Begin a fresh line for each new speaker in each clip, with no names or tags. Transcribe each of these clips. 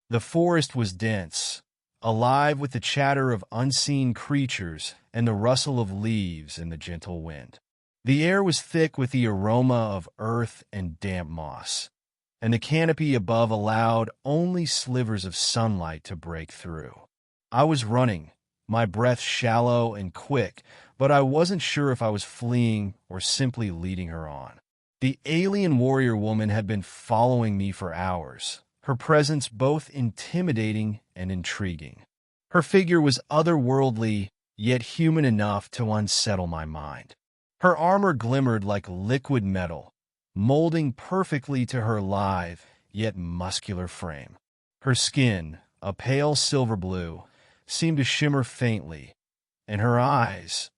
The forest was dense, alive with the chatter of unseen creatures and the rustle of leaves in the gentle wind. The air was thick with the aroma of earth and damp moss, and the canopy above allowed only slivers of sunlight to break through. I was running, my breath shallow and quick, but I wasn't sure if I was fleeing or simply leading her on. The alien warrior woman had been following me for hours, her presence both intimidating and intriguing. Her figure was otherworldly, yet human enough to unsettle my mind. Her armor glimmered like liquid metal, molding perfectly to her lithe, yet muscular frame. Her skin, a pale silver blue, seemed to shimmer faintly, and her eyes,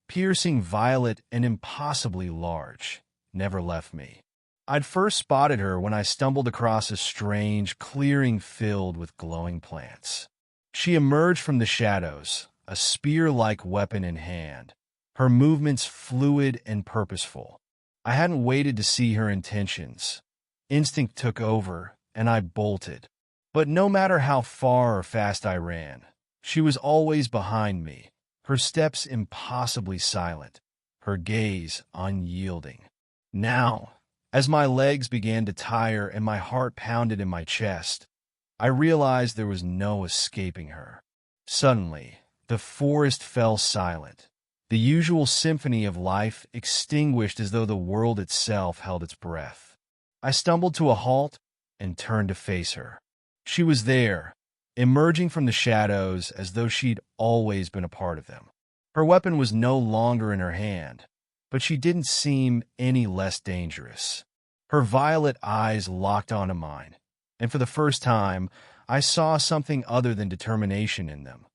piercing violet and impossibly large, never left me. I'd first spotted her when I stumbled across a strange clearing filled with glowing plants. She emerged from the shadows, a spear-like weapon in hand, her movements fluid and purposeful. I hadn't waited to see her intentions. Instinct took over, and I bolted. But no matter how far or fast I ran, she was always behind me, her steps impossibly silent, her gaze unyielding. Now, as my legs began to tire and my heart pounded in my chest, I realized there was no escaping her. Suddenly, the forest fell silent. The usual symphony of life extinguished as though the world itself held its breath. I stumbled to a halt and turned to face her. She was there, emerging from the shadows as though she'd always been a part of them. Her weapon was no longer in her hand, but she didn't seem any less dangerous. Her violet eyes locked onto mine, and for the first time, I saw something other than determination in them: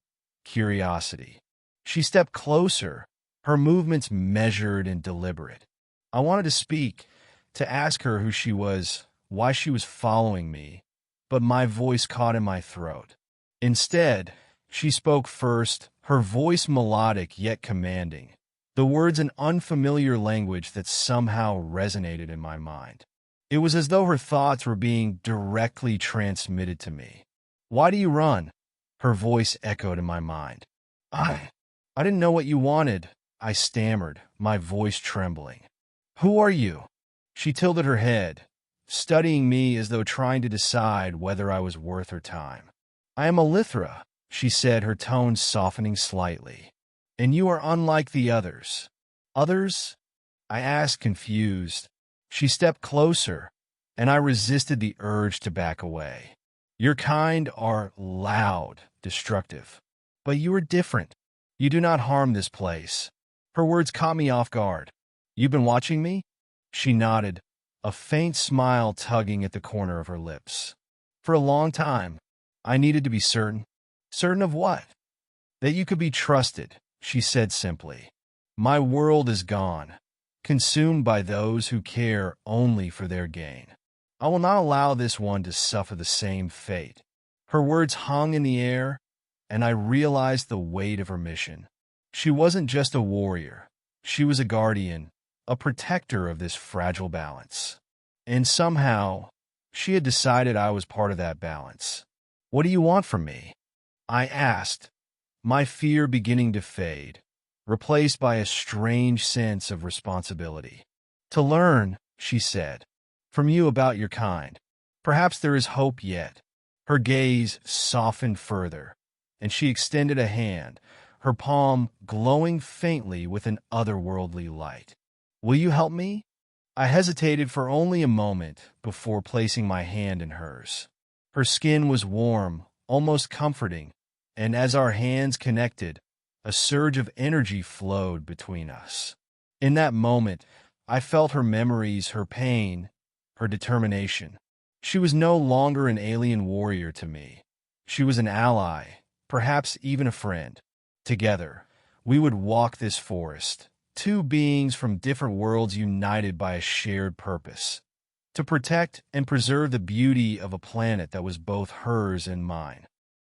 curiosity. She stepped closer, her movements measured and deliberate. I wanted to speak, to ask her who she was, why she was following me, but my voice caught in my throat. Instead, she spoke first, her voice melodic yet commanding, the words an unfamiliar language that somehow resonated in my mind. It was as though her thoughts were being directly transmitted to me. "Why do you run?" her voice echoed in my mind. I didn't know what you wanted," I stammered, my voice trembling. "Who are you?" She tilted her head, studying me as though trying to decide whether I was worth her time. "I am Elithra," she said, her tone softening slightly. "And you are unlike the others." "Others?" I asked, confused. She stepped closer, and I resisted the urge to back away. "Your kind are loud, destructive. But you are different. You do not harm this place." Her words caught me off guard. "You've been watching me?" She nodded, a faint smile tugging at the corner of her lips. "For a long time. I needed to be certain." "Certain of what?" "That you could be trusted," she said simply. "My world is gone, consumed by those who care only for their gain. I will not allow this one to suffer the same fate." Her words hung in the air, and I realized the weight of her mission. She wasn't just a warrior. She was a guardian, a protector of this fragile balance. And somehow, she had decided I was part of that balance. "What do you want from me?" I asked, my fear beginning to fade, replaced by a strange sense of responsibility. "To learn," she said, "from you about your kind. Perhaps there is hope yet." Her gaze softened further, and she extended a hand, her palm glowing faintly with an otherworldly light. "Will you help me?" I hesitated for only a moment before placing my hand in hers. Her skin was warm, almost comforting, and as our hands connected, a surge of energy flowed between us. In that moment, I felt her memories, her pain, her determination. She was no longer an alien warrior to me. She was an ally, perhaps even a friend. Together, we would walk this forest, two beings from different worlds united by a shared purpose: to protect and preserve the beauty of a planet that was both hers and mine.